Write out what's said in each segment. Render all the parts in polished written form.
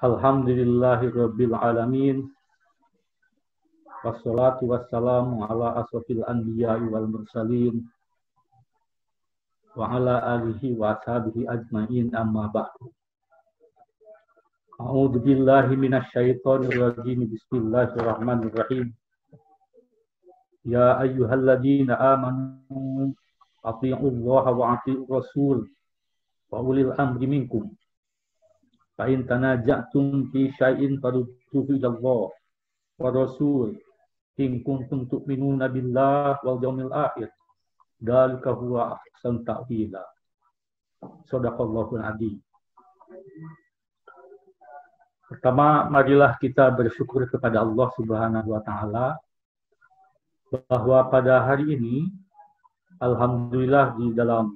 Alhamdulillahirabbil alamin. Wassalatu wassalamu ala asrofil anbiya'i wal mursalin wa ala alihi wa ashabihi ajma'in, amma ba'du. A'udzu billahi minasyaitonir rajim. Bismillahirrahmanirrahim. Ya ayyuhalladzina amanu athi'ullaha wa athi'ur rasul wa ulil amri minkum. Fa in tanaja'tum fi syai'in farudduhu ila Allah wa rasul in kuntum tu'minuna billah wal yawmil akhir. Dzalika huwa ahsanu ta'wila. Shadaqallahul adzim. Pertama, marilah kita bersyukur kepada Allah Subhanahu wa taala bahwa pada hari ini alhamdulillah di dalam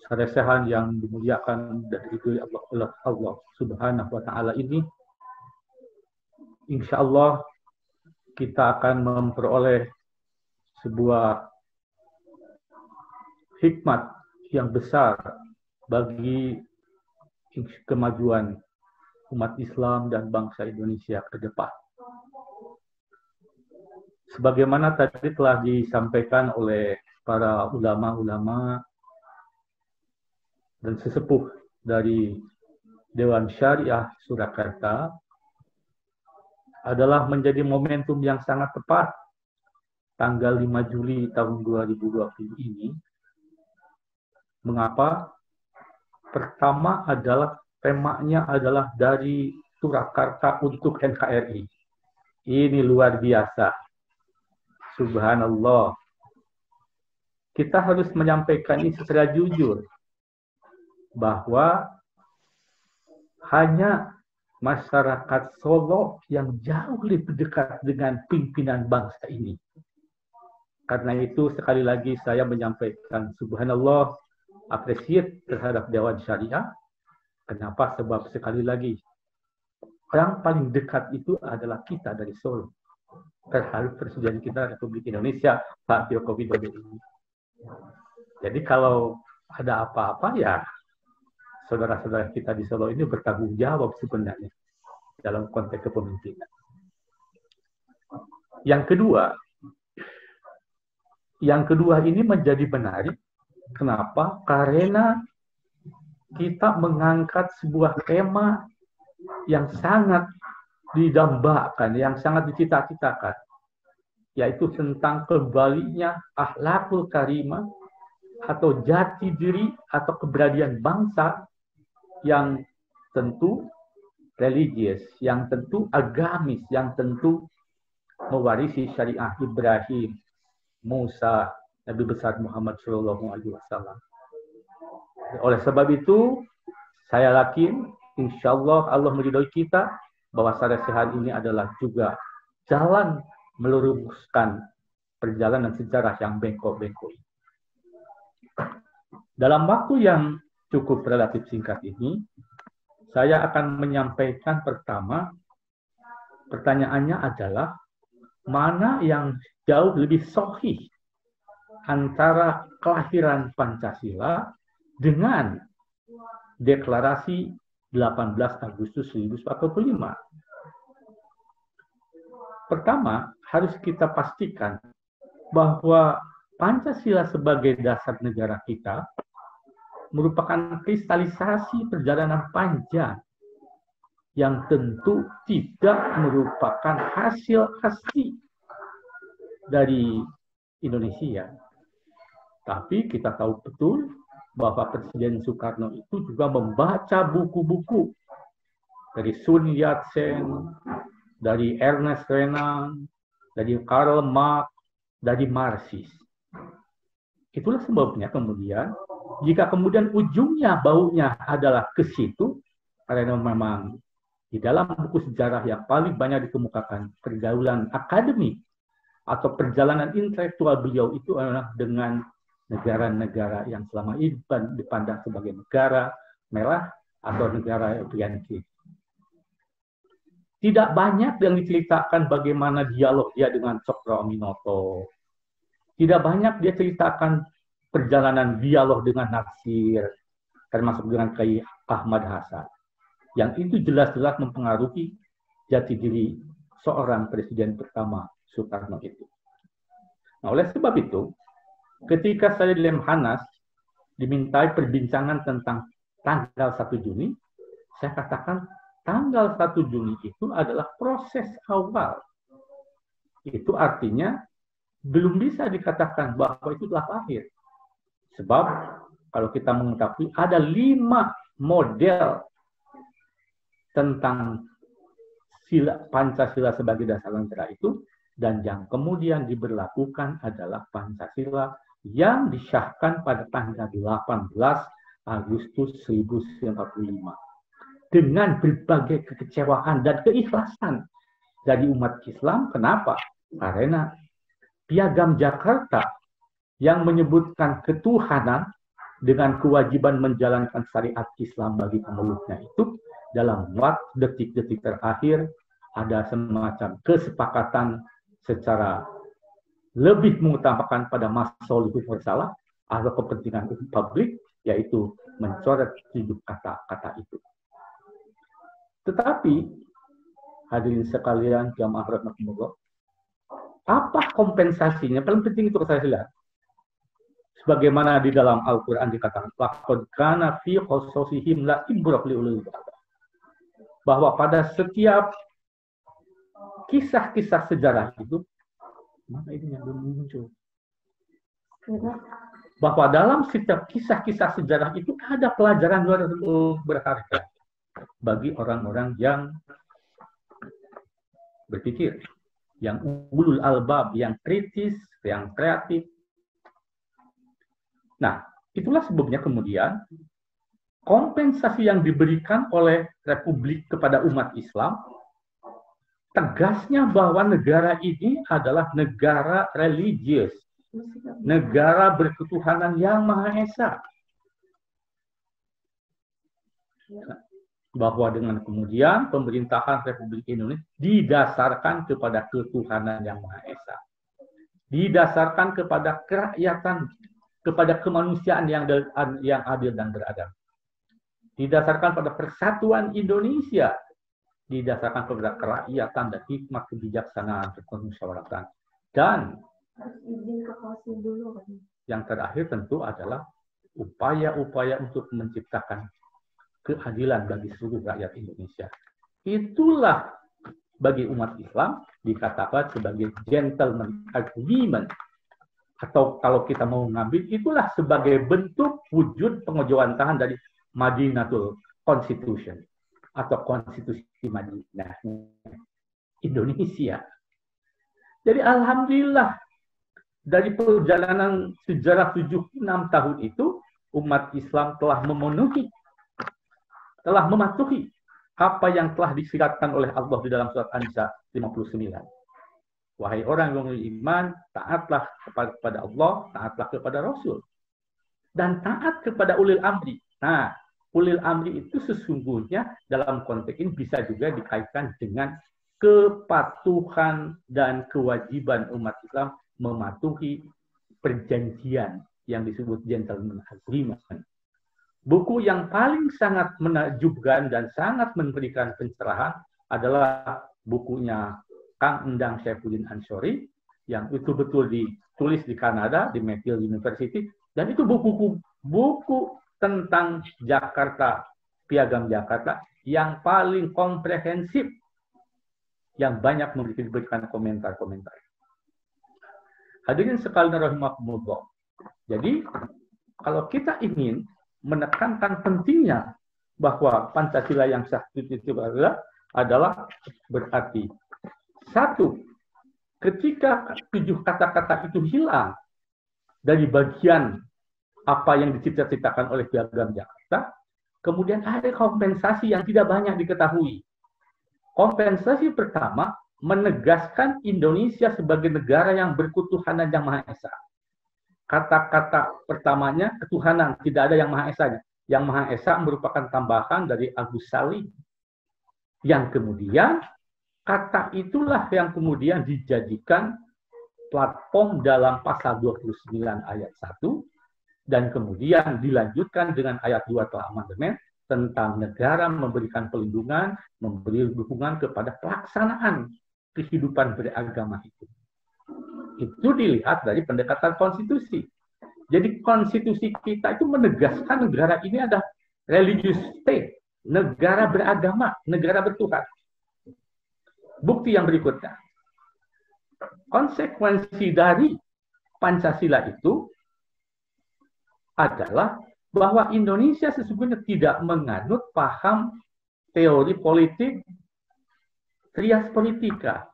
saresehan yang dimuliakan dan diridhoi Allah Subhanahu wa taala ini, insyaallah kita akan memperoleh sebuah hikmat yang besar bagi kemajuan umat Islam dan bangsa Indonesia ke depan. Sebagaimana tadi telah disampaikan oleh para ulama-ulama dan sesepuh dari Dewan Syariah Surakarta, adalah menjadi momentum yang sangat tepat tanggal 5 Juli tahun 2020 ini. Mengapa? Pertama adalah temanya adalah dari Surakarta untuk NKRI. Ini luar biasa. Subhanallah. Kita harus menyampaikan ini secara jujur bahwa hanya masyarakat Solo yang jauh lebih dekat dengan pimpinan bangsa ini. Karena itu sekali lagi saya menyampaikan subhanallah, apresiat terhadap Dewan Syariah. Kenapa? Sebab sekali lagi yang paling dekat itu adalah kita dari Solo terhadap Presiden kita Republik Indonesia Pak Jokowi Dodo ini. Jadi kalau ada apa-apa ya saudara-saudara kita di Solo ini bertanggung jawab sebenarnya dalam konteks kepemimpinan. Yang kedua ini menjadi menarik. Kenapa? Karena kita mengangkat sebuah tema yang sangat didambakan, yang sangat dicita-citakan, yaitu tentang kembalinya akhlakul karimah atau jati diri atau keberadian bangsa yang tentu religius, yang tentu agamis, yang tentu mewarisi syariah Ibrahim, Musa, Nabi besar Muhammad SAW. Oleh sebab itu, saya yakin insya Allah Allah meridhoi kita bahwa saresehan ini adalah juga jalan meluruskan perjalanan sejarah yang bengkok-bengkok. Dalam waktu yang cukup relatif singkat ini, saya akan menyampaikan pertama, pertanyaannya adalah, mana yang jauh lebih sahih antara kelahiran Pancasila dengan deklarasi 18 Agustus 1945. Pertama, harus kita pastikan bahwa Pancasila sebagai dasar negara kita merupakan kristalisasi perjalanan panjang yang tentu tidak merupakan hasil asli dari Indonesia. Tapi kita tahu betul bahwa Presiden Soekarno itu juga membaca buku-buku dari Sun Yat-sen, dari Ernest Renan, dari Karl Marx, dari Marxis. Itulah sebabnya kemudian, jika kemudian ujungnya baunya adalah ke situ, karena memang di dalam buku sejarah yang paling banyak dikemukakan pergaulan akademik atau perjalanan intelektual beliau itu adalah dengan negara-negara yang selama ini dipandang sebagai negara merah atau negara European Union. Tidak banyak yang diceritakan bagaimana dialog dia dengan Cokroaminoto. Tidak banyak dia ceritakan perjalanan dialog dengan Natsir, termasuk dengan Kiai Ahmad Hasan. yang itu jelas-jelas mempengaruhi jati diri seorang presiden pertama Soekarno itu. Nah, oleh sebab itu, ketika saya di Lemhanas dimintai perbincangan tentang tanggal 1 Juni, saya katakan tanggal 1 Juni itu adalah proses awal. Itu artinya belum bisa dikatakan bahwa itu telah lahir. Sebab kalau kita mengetahui ada 5 model tentang Pancasila sebagai dasar negara itu, dan yang kemudian diberlakukan adalah Pancasila yang disahkan pada tanggal 18 Agustus 1945. Dengan berbagai kekecewaan dan keikhlasan dari umat Islam. Kenapa? Karena Piagam Jakarta yang menyebutkan ketuhanan dengan kewajiban menjalankan syariat Islam bagi pemeluknya itu, dalam waktu detik-detik terakhir ada semacam kesepakatan secara lebih mengutamakan pada maslahah universal atau kepentingan publik, yaitu mencoret 7 kata-kata itu. Tetapi hadirin sekalian jamaah rahimakumullah, apa kompensasinya? Paling penting itu saya lihat. Sebagaimana di dalam Al-Quran dikatakan, laqad kana fi qasasihim la ibrah li ulil albab. Bahwa pada setiap kisah-kisah sejarah itu, mana ini yang belum muncul? Bahwa dalam setiap kisah-kisah sejarah itu ada pelajaran luar berharga bagi orang-orang yang berpikir, yang ulul albab, yang kritis, yang kreatif. Nah, itulah sebabnya kemudian kompensasi yang diberikan oleh Republik kepada umat Islam, tegasnya bahwa negara ini adalah negara religius, negara berketuhanan yang Maha Esa. Bahwa dengan kemudian pemerintahan Republik Indonesia didasarkan kepada ketuhanan yang Maha Esa, didasarkan kepada kerakyatan, kepada kemanusiaan yang adil dan beradab, didasarkan pada persatuan Indonesia, didasarkan kepada kerakyatan dan hikmat kebijaksanaan berkemusyawaratan, dan yang terakhir tentu adalah upaya-upaya untuk menciptakan keadilan bagi seluruh rakyat Indonesia. Itulah bagi umat Islam dikatakan sebagai gentleman agreement, atau kalau kita mau mengambil, itulah sebagai bentuk wujud pengejawantahan dari Madinatul Constitution atau konstitusi Madinah Indonesia. Jadi alhamdulillah dari perjalanan sejarah 76 tahun itu, umat Islam telah mematuhi apa yang telah disiratkan oleh Allah di dalam surat An-Nisa 59. Wahai orang yang beriman, taatlah kepada Allah, taatlah kepada Rasul, dan taat kepada ulil amri. Nah, ulil amri itu sesungguhnya dalam konteks ini bisa juga dikaitkan dengan kepatuhan dan kewajiban umat Islam mematuhi perjanjian yang disebut gentleman agreement. Buku yang paling sangat menakjubkan dan sangat memberikan pencerahan adalah bukunya Kang Endang Saifuddin Ansori, yang itu betul ditulis di Kanada, di McGill University, dan itu buku tentang Jakarta, Piagam Jakarta, yang paling komprehensif, yang banyak memberikan komentar-komentar. Hadirin sekalian rahimakumullah. Jadi, kalau kita ingin menekankan pentingnya bahwa Pancasila yang sah itu adalah berarti, satu, ketika 7 kata-kata itu hilang dari bagian apa yang dicita-citakan oleh Piagam Jakarta, kemudian ada kompensasi yang tidak banyak diketahui. Kompensasi pertama, menegaskan Indonesia sebagai negara yang berketuhanan yang Maha Esa. Kata-kata pertamanya ketuhanan, tidak ada yang Maha Esa. Yang Maha Esa merupakan tambahan dari Agus Salim. Yang kemudian kata itulah yang kemudian dijadikan platform dalam pasal 29 ayat 1 dan kemudian dilanjutkan dengan ayat 2 telah amandemen tentang negara memberikan perlindungan, memberi dukungan kepada pelaksanaan kehidupan beragama itu. Itu dilihat dari pendekatan konstitusi. Jadi konstitusi kita itu menegaskan negara ini adalah religious state, negara beragama, negara bertuhan. Bukti yang berikutnya, konsekuensi dari Pancasila itu adalah bahwa Indonesia sesungguhnya tidak menganut paham teori politik trias politika.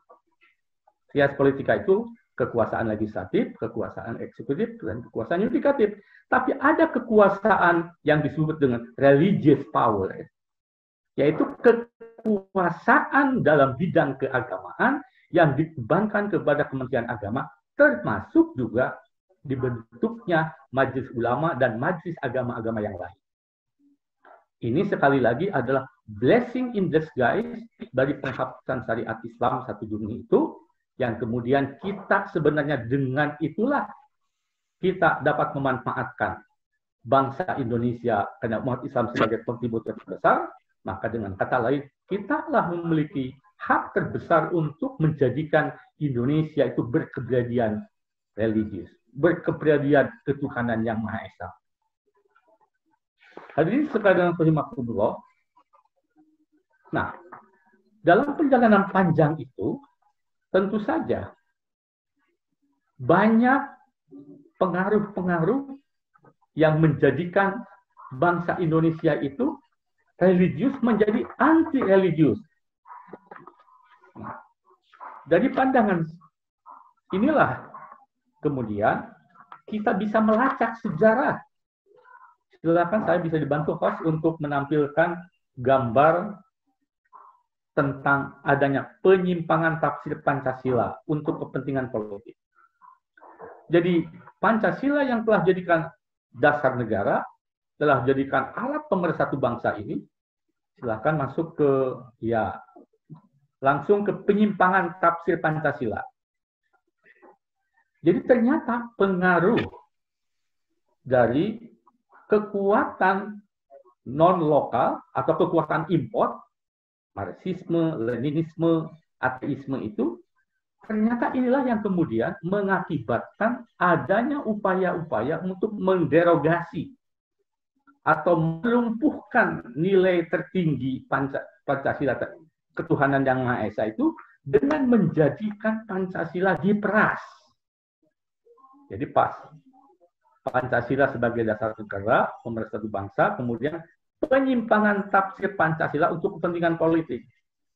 Trias politika itu kekuasaan legislatif, kekuasaan eksekutif, dan kekuasaan yudikatif. Tapi ada kekuasaan yang disebut dengan religious power, yaitu kekuasaan dalam bidang keagamaan yang dibebankan kepada Kementerian Agama, termasuk juga dibentuknya majelis ulama dan majelis agama-agama yang lain. Ini sekali lagi adalah blessing in disguise dari penghapusan syariat Islam 1 Juni itu, yang kemudian kita sebenarnya dengan itulah kita dapat memanfaatkan bangsa Indonesia karena umat Islam sebagai kontributor terbesar, maka dengan kata lain, kita telah memiliki hak terbesar untuk menjadikan Indonesia itu berkepribadian religius, berkepribadian ketuhanan yang Maha Esa. Hadirin sekalian rahimakumullah. Nah, dalam perjalanan panjang itu, tentu saja banyak pengaruh-pengaruh yang menjadikan bangsa Indonesia itu religius menjadi anti-religius. Nah, dari pandangan inilah kemudian kita bisa melacak sejarah. Silakan, saya bisa dibantu host untuk menampilkan gambar tentang adanya penyimpangan tafsir Pancasila untuk kepentingan politik. Jadi Pancasila yang telah jadikan dasar negara, telah jadikan alat pemersatu bangsa ini, silakan masuk ke langsung ke penyimpangan tafsir Pancasila. Jadi ternyata pengaruh dari kekuatan non-lokal atau kekuatan import, Marxisme, Leninisme, ateisme itu, ternyata inilah yang kemudian mengakibatkan adanya upaya-upaya untuk menderogasi atau melumpuhkan nilai tertinggi Pancasila, ketuhanan yang Maha Esa itu, dengan menjadikan Pancasila diperas. Jadi pas Pancasila sebagai dasar negara, pemersatu bangsa, kemudian penyimpangan tafsir Pancasila untuk kepentingan politik.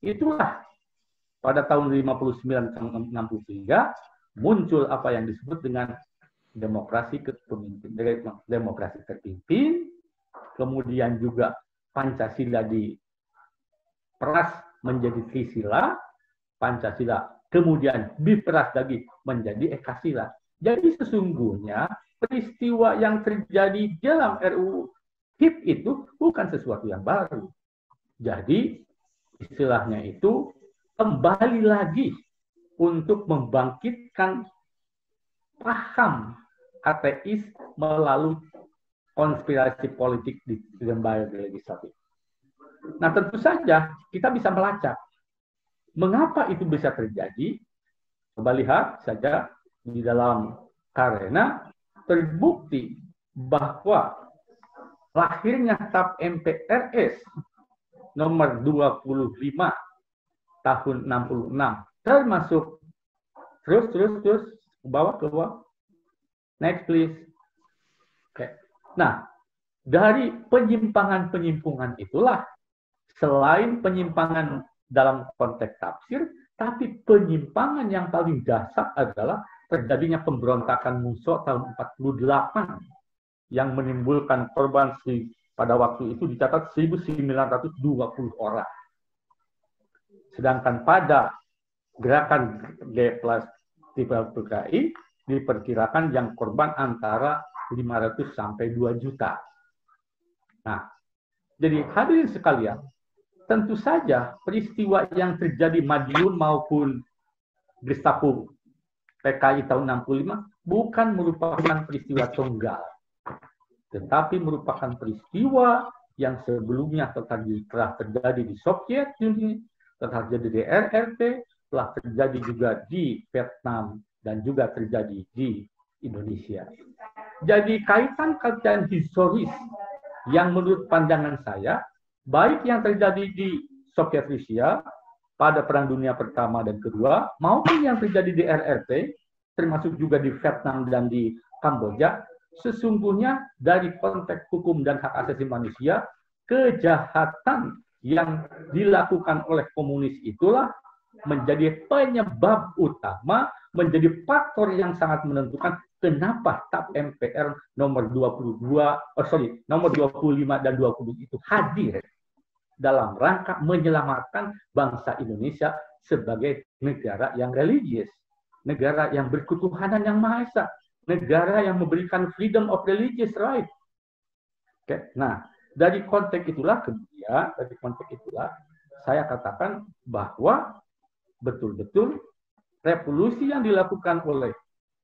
Itulah pada tahun 59-63 muncul apa yang disebut dengan demokrasi terpimpin, kemudian juga Pancasila diperas menjadi Trisila, Pancasila kemudian diperas lagi menjadi Ekasila. Jadi sesungguhnya peristiwa yang terjadi dalam RUU HIP itu bukan sesuatu yang baru. Jadi istilahnya itu kembali lagi untuk membangkitkan paham ateis melalui konspirasi politik di lembaga legislatif. Nah, tentu saja kita bisa melacak mengapa itu bisa terjadi. Coba lihat saja di dalam karena terbukti bahwa lahirnya TAP MPRS nomor 25 tahun 66 termasuk terus ke bawah. Next please. Oke. Nah, dari penyimpangan itulah, selain penyimpangan dalam konteks tafsir, tapi penyimpangan yang paling dasar adalah terjadinya pemberontakan Muso tahun 48 yang menimbulkan korban pada waktu itu dicatat 1.920 orang. Sedangkan pada gerakan G+PKI diperkirakan yang korban antara 500 sampai 2 juta. Nah, jadi hadirin sekalian, tentu saja peristiwa yang terjadi Madiun maupun Gestapo PKI tahun 65 bukan merupakan peristiwa tunggal, tetapi merupakan peristiwa yang sebelumnya telah terjadi di Soviet Union, telah terjadi di RRT, telah terjadi juga di Vietnam, dan juga terjadi di Indonesia. Jadi kaitan-kaitan historis yang menurut pandangan saya, baik yang terjadi di Soviet Rusia pada Perang Dunia Pertama dan Kedua, maupun yang terjadi di RRT, termasuk juga di Vietnam dan di Kamboja, sesungguhnya dari konteks hukum dan hak asasi manusia, kejahatan yang dilakukan oleh komunis itulah menjadi penyebab utama, menjadi faktor yang sangat menentukan kenapa TAP MPR nomor 25 dan 20 itu hadir dalam rangka menyelamatkan bangsa Indonesia sebagai negara yang religius, negara yang berketuhanan yang Maha Esa, negara yang memberikan freedom of religious right. Oke. Nah, dari konteks itulah saya katakan bahwa betul-betul revolusi yang dilakukan oleh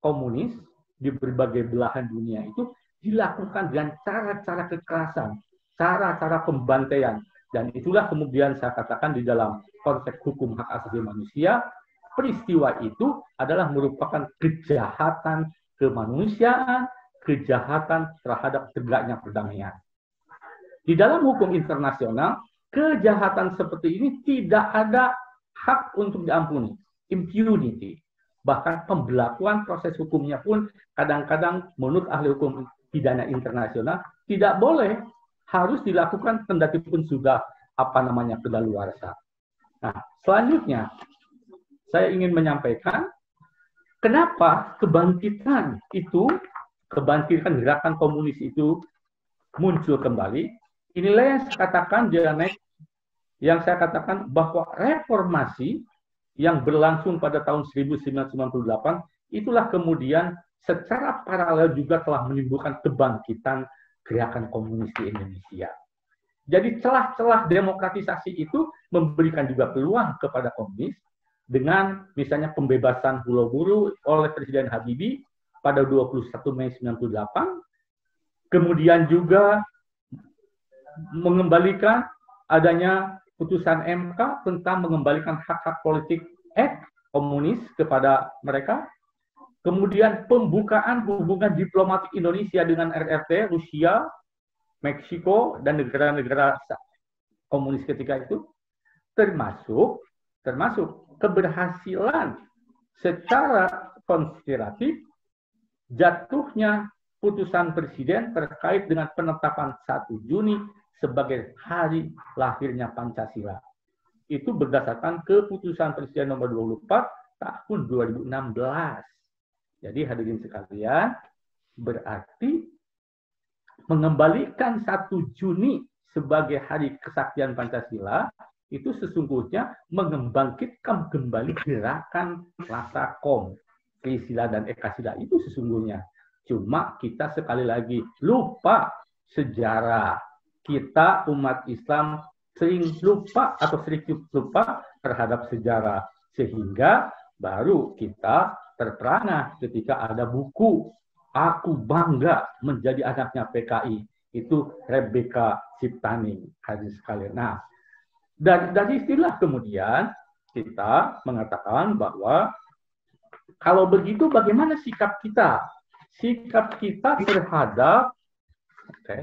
komunis di berbagai belahan dunia itu dilakukan dengan cara-cara kekerasan, cara-cara pembantaian. Dan itulah kemudian saya katakan di dalam konteks hukum hak asasi manusia, peristiwa itu adalah merupakan kejahatan kemanusiaan, kejahatan terhadap tegaknya perdamaian. Di dalam hukum internasional, kejahatan seperti ini tidak ada hak untuk diampuni, impunity. Bahkan pembelakuan proses hukumnya pun kadang-kadang menurut ahli hukum pidana internasional tidak boleh, harus dilakukan kendati pun sudah kedaluarsa. Nah, selanjutnya saya ingin menyampaikan kenapa kebangkitan gerakan komunis itu muncul kembali. Inilah yang saya katakan yang saya katakan bahwa reformasi yang berlangsung pada tahun 1998 itulah kemudian secara paralel juga telah menimbulkan kebangkitan gerakan komunis di Indonesia. Jadi celah-celah demokratisasi itu memberikan juga peluang kepada komunis dengan misalnya pembebasan pulau buruh oleh Presiden Habibie pada 21 Mei 1998, kemudian juga mengembalikan adanya putusan MK tentang mengembalikan hak-hak politik komunis kepada mereka. Kemudian pembukaan hubungan diplomatik Indonesia dengan RRT, Rusia, Meksiko, dan negara-negara komunis ketika itu, termasuk keberhasilan secara konspiratif jatuhnya putusan Presiden terkait dengan penetapan 1 Juni sebagai hari lahirnya Pancasila. Itu berdasarkan keputusan Presiden nomor 24 tahun 2016. Jadi hadirin sekalian, berarti mengembalikan 1 Juni sebagai hari kesaktian Pancasila itu sesungguhnya membangkitkan kembali gerakan rasa Trisila dan Ekasila itu sesungguhnya. Cuma kita sekali lagi lupa sejarah. Kita umat Islam sering lupa terhadap sejarah. Sehingga baru kita terperangah ketika ada buku Aku Bangga Menjadi Anaknya PKI. Itu Rebecca Ciptaning, hadirin sekalian. Nah, dari istilah kemudian kita mengatakan bahwa kalau begitu bagaimana sikap kita? Sikap kita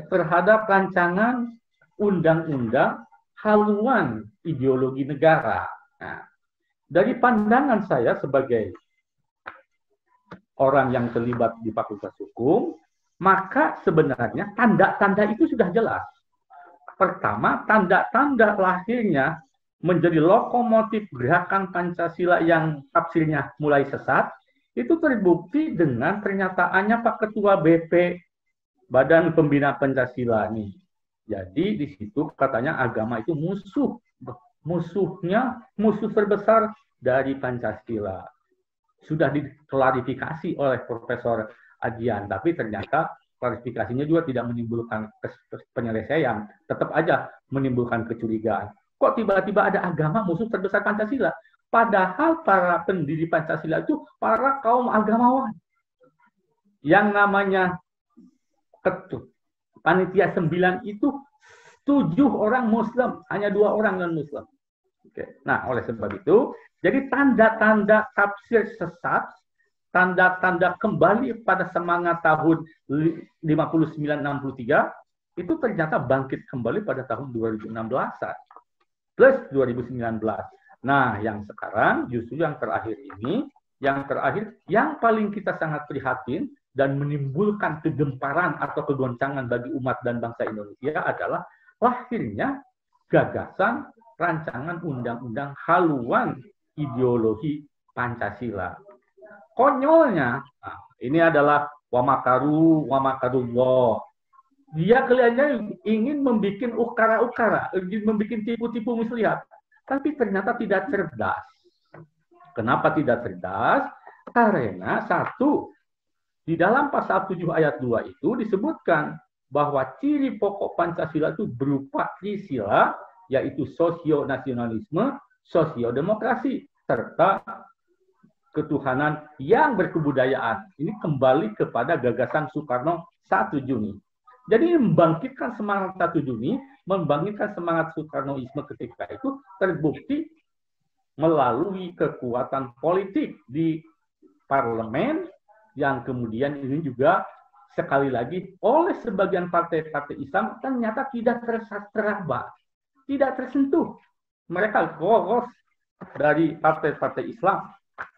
terhadap rancangan undang-undang haluan ideologi negara. Nah, dari pandangan saya sebagai orang yang terlibat di Fakultas Hukum, maka sebenarnya tanda-tanda itu sudah jelas. Pertama, tanda-tanda lahirnya menjadi lokomotif gerakan Pancasila yang tafsirnya mulai sesat, itu terbukti dengan pernyataannya Pak Ketua BP Badan Pembina Pancasila ini. Jadi di situ katanya agama itu musuh terbesar dari Pancasila. Sudah diklarifikasi oleh Profesor Adian, tapi ternyata klarifikasinya juga tidak menimbulkan penyelesaian, tetap aja menimbulkan kecurigaan. Kok tiba-tiba ada agama musuh terbesar Pancasila? Padahal para pendiri Pancasila itu para kaum agamawan. Yang namanya Panitia 9 itu 7 orang Muslim, hanya 2 orang non-Muslim. Oke. Nah, oleh sebab itu, jadi tanda-tanda tafsir sesat, tanda-tanda kembali pada semangat tahun 59-63, itu ternyata bangkit kembali pada tahun 2016 plus 2019. Nah, yang sekarang justru yang terakhir ini, yang paling kita sangat prihatin dan menimbulkan kegemparan atau kegoncangan bagi umat dan bangsa Indonesia adalah lahirnya gagasan rancangan undang-undang haluan ideologi Pancasila. Konyolnya, nah, ini adalah wamakarullah. Dia kelihatannya ingin membuat ukara-ukara, ingin membuat tipu-tipu muslihat, tapi ternyata tidak cerdas. Kenapa tidak cerdas? Karena satu, di dalam pasal 7 ayat 2 itu disebutkan bahwa ciri pokok Pancasila itu berupa trisila, yaitu sosio-nasionalisme, sosio-demokrasi, serta ketuhanan yang berkebudayaan. Ini kembali kepada gagasan Soekarno 1 Juni. Jadi membangkitkan semangat 1 Juni, membangkitkan semangat Soekarnoisme ketika itu terbukti melalui kekuatan politik di parlemen yang kemudian ini juga sekali lagi oleh sebagian partai-partai Islam ternyata tidak terseraba, tidak tersentuh. Mereka lolos dari partai-partai Islam.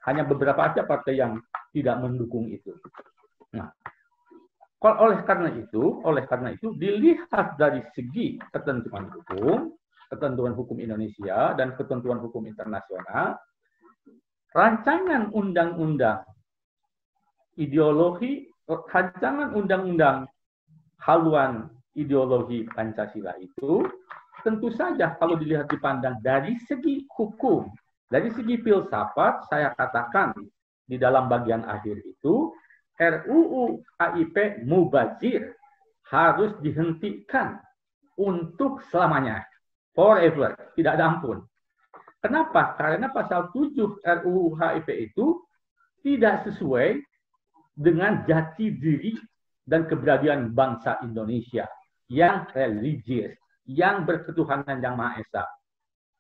Hanya beberapa aja partai yang tidak mendukung itu. Nah, oleh karena itu dilihat dari segi ketentuan hukum Indonesia dan ketentuan hukum internasional, rancangan undang-undang haluan ideologi Pancasila itu tentu saja kalau dilihat dipandang dari segi hukum, dari segi filsafat, saya katakan di dalam bagian akhir itu RUU KIP mubazir harus dihentikan untuk selamanya, forever, tidak ada ampun. Kenapa? Karena pasal 7 RUU KIP itu tidak sesuai dengan jati diri dan keberadaan bangsa Indonesia yang religius, yang berketuhanan yang Maha Esa.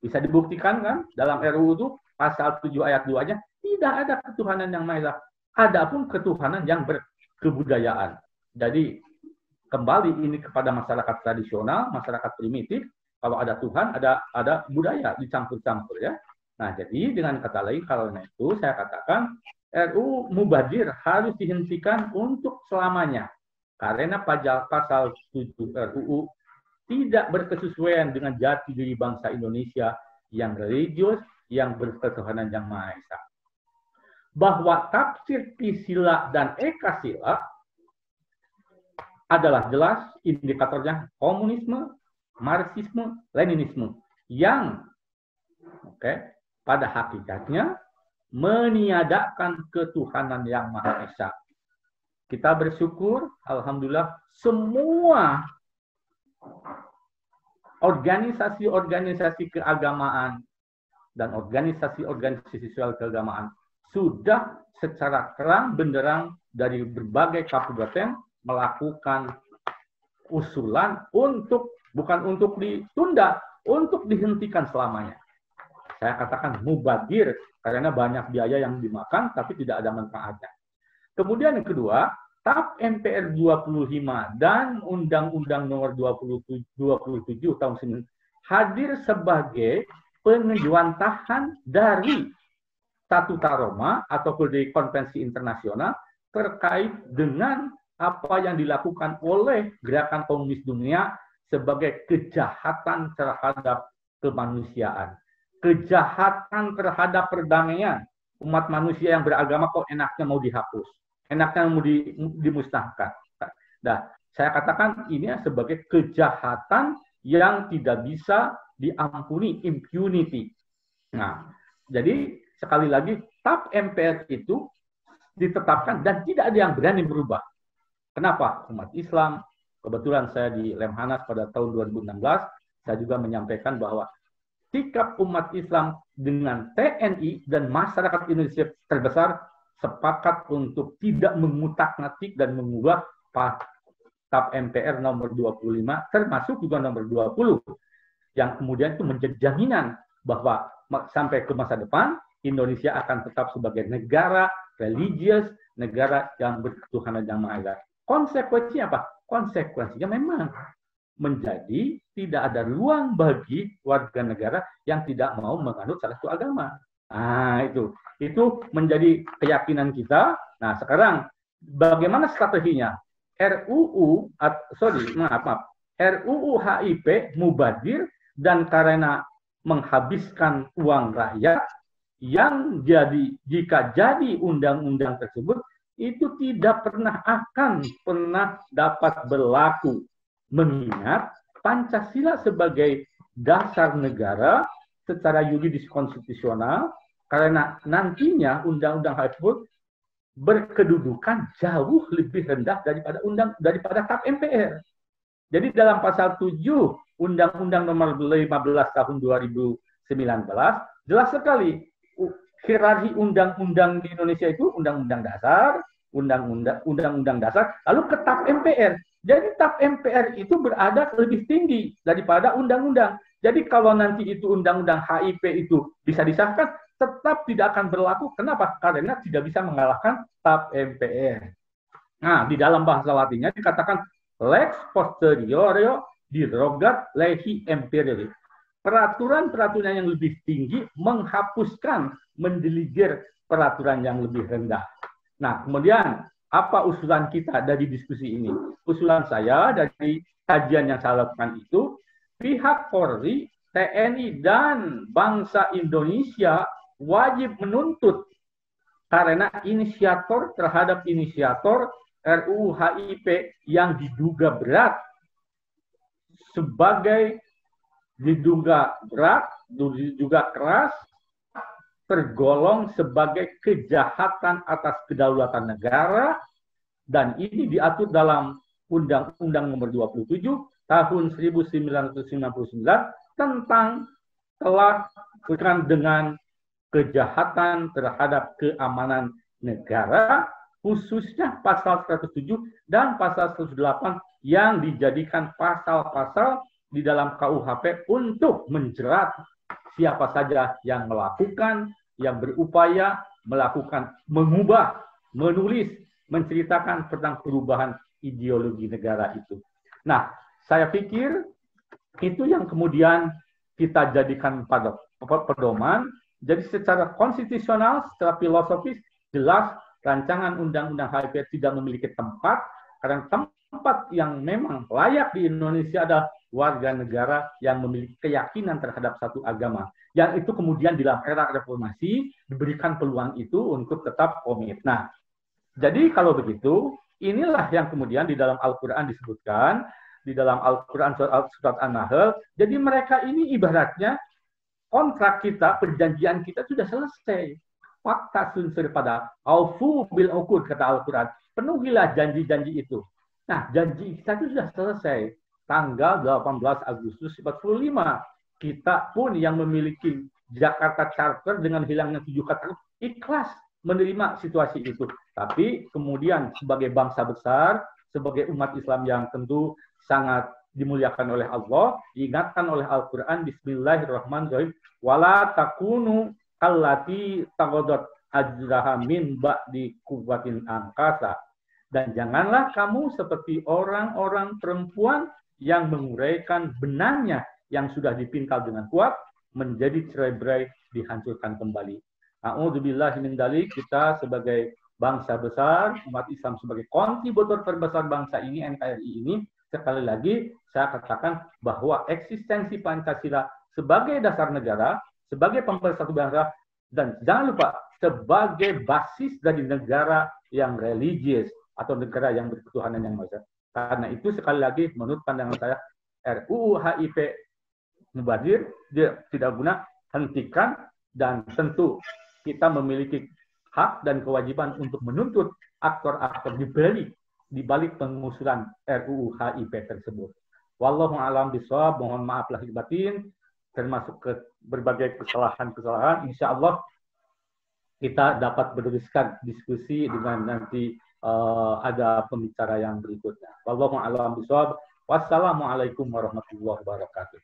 Bisa dibuktikan kan dalam RUU itu pasal 7 ayat 2-nya tidak ada ketuhanan yang Maha Esa. Adapun ketuhanan yang berkebudayaan. Jadi kembali ini kepada masyarakat tradisional, masyarakat primitif. Kalau ada Tuhan, ada budaya dicampur-campur ya. Nah, jadi dengan kata lain, karena itu saya katakan RUU Mubazir harus dihentikan untuk selamanya. Karena pasal 7 RUU tidak berkesesuaian dengan jati diri bangsa Indonesia yang religius, yang berketuhanan yang Maha Esa. Bahwa tafsir Pisila dan Ekasila adalah jelas indikatornya komunisme, Marxisme, Leninisme yang pada hakikatnya meniadakan ketuhanan yang Maha Esa. Kita bersyukur, alhamdulillah, semua organisasi-organisasi keagamaan dan organisasi-organisasi sosial keagamaan sudah secara terang benderang dari berbagai kabupaten melakukan usulan bukan untuk ditunda, untuk dihentikan selamanya. Saya katakan mubazir karena banyak biaya yang dimakan tapi tidak ada manfaatnya. Kemudian yang kedua, TAP MPR 25 dan Undang-Undang Nomor 27 tahun 1999 hadir sebagai pengejuantahan dari Statuta Roma atau dari konvensi internasional terkait dengan apa yang dilakukan oleh gerakan komunis dunia sebagai kejahatan terhadap kemanusiaan, kejahatan terhadap perdamaian. Umat manusia yang beragama kok enaknya mau dihapus, enaknya mau dimusnahkan. Nah, saya katakan ini sebagai kejahatan yang tidak bisa diampuni, impunity. Nah, jadi sekali lagi TAP MPR itu ditetapkan dan tidak ada yang berani berubah. Kenapa? Umat Islam, kebetulan saya di Lemhanas pada tahun 2016, saya juga menyampaikan bahwa sikap umat Islam dengan TNI dan masyarakat Indonesia terbesar sepakat untuk tidak mengutak-ngatik dan mengubah TAP MPR nomor 25, termasuk juga nomor 20, yang kemudian itu menjadi jaminan bahwa sampai ke masa depan, Indonesia akan tetap sebagai negara religius, negara yang berketuhanan yang Maha Esa. Konsekuensinya apa? Konsekuensinya memang menjadi tidak ada ruang bagi warga negara yang tidak mau menganut salah satu agama. Nah, itu menjadi keyakinan kita. Nah, sekarang bagaimana strateginya? RUU HIP mubadir, dan karena menghabiskan uang rakyat yang jika jadi undang-undang tersebut itu tidak akan pernah dapat berlaku, mengingat Pancasila sebagai dasar negara secara yuridis konstitusional, karena nantinya undang-undang HIP berkedudukan jauh lebih rendah daripada TAP MPR. Jadi dalam pasal 7 Undang-Undang Nomor 15 Tahun 2019 jelas sekali hierarki undang-undang di Indonesia itu undang-undang dasar, undang-undang dasar, lalu ke TAP MPR. Jadi TAP MPR itu berada lebih tinggi daripada undang-undang. Jadi kalau nanti itu undang-undang HIP itu bisa disahkan, tetap tidak akan berlaku. Kenapa? Karena tidak bisa mengalahkan TAP MPR. Nah, di dalam bahasa Latinnya dikatakan lex posterior derogat lehi imperiali. Peraturan-peraturan yang lebih tinggi menghapuskan, mendeliger peraturan yang lebih rendah. Nah, kemudian apa usulan kita dari diskusi ini? Usulan saya dari kajian yang saya lakukan itu, pihak Polri, TNI, dan bangsa Indonesia wajib menuntut karena inisiator terhadap inisiator RUU HIP yang diduga berat sebagai diduga keras, tergolong sebagai kejahatan atas kedaulatan negara, dan ini diatur dalam Undang-Undang Nomor 27 Tahun 1999 tentang telah berkaitan dengan kejahatan terhadap keamanan negara, khususnya pasal 107 dan pasal 108 yang dijadikan pasal-pasal di dalam KUHP untuk menjerat siapa saja yang melakukan, yang berupaya melakukan, mengubah, menulis, menceritakan tentang perubahan ideologi negara itu. Nah, saya pikir itu yang kemudian kita jadikan pada pedoman. Jadi secara konstitusional, secara filosofis, jelas rancangan undang-undang HIP tidak memiliki tempat, karena tempat yang memang layak di Indonesia adalah warga negara yang memiliki keyakinan terhadap satu agama. Yang itu kemudian di dalam era reformasi diberikan peluang itu untuk tetap komit. Nah, jadi kalau begitu, inilah yang kemudian di dalam Al-Quran disebutkan, di dalam Al-Quran surat An-Nahl, jadi mereka ini ibaratnya kontrak kita, perjanjian kita sudah selesai. Fakta sunsur pada aufu bil uqud, kata Al-Quran. Penuhilah janji-janji itu. Nah, janji kita itu sudah selesai. Tanggal 18 Agustus 45. Kita pun yang memiliki Jakarta Charter dengan hilangnya 7 kata ikhlas menerima situasi itu. Tapi kemudian sebagai bangsa besar, sebagai umat Islam yang tentu sangat dimuliakan oleh Allah, diingatkan oleh Al-Quran, Bismillahirrahmanirrahim, wala takunu allati taqadat ajraha min ba'di quwwatin angkasa. Dan janganlah kamu seperti orang-orang perempuan yang menguraikan benangnya yang sudah dipintal dengan kuat menjadi cerai-berai, dihancurkan kembali. A'udzubillahi min dzalik. Kita sebagai bangsa besar, umat Islam sebagai kontributor terbesar bangsa ini, NKRI ini, sekali lagi saya katakan bahwa eksistensi Pancasila sebagai dasar negara, sebagai pemersatu bangsa, dan jangan lupa sebagai basis dari negara yang religius atau negara yang berketuhanan yang Maha Esa. Karena itu sekali lagi menurut pandangan saya RUU HIP mubadir dia tidak guna, hentikan, dan tentu kita memiliki hak dan kewajiban untuk menuntut aktor-aktor di balik pengusulan RUU HIP tersebut. Wallahu a'lam bishawab, mohon maaf lahir batin, termasuk ke berbagai kesalahan-kesalahan. Insya Allah kita dapat meneruskan diskusi dengan nanti ada pembicara yang berikutnya. Wallahu a'lam bishawab. Wassalamualaikum warahmatullahi wabarakatuh.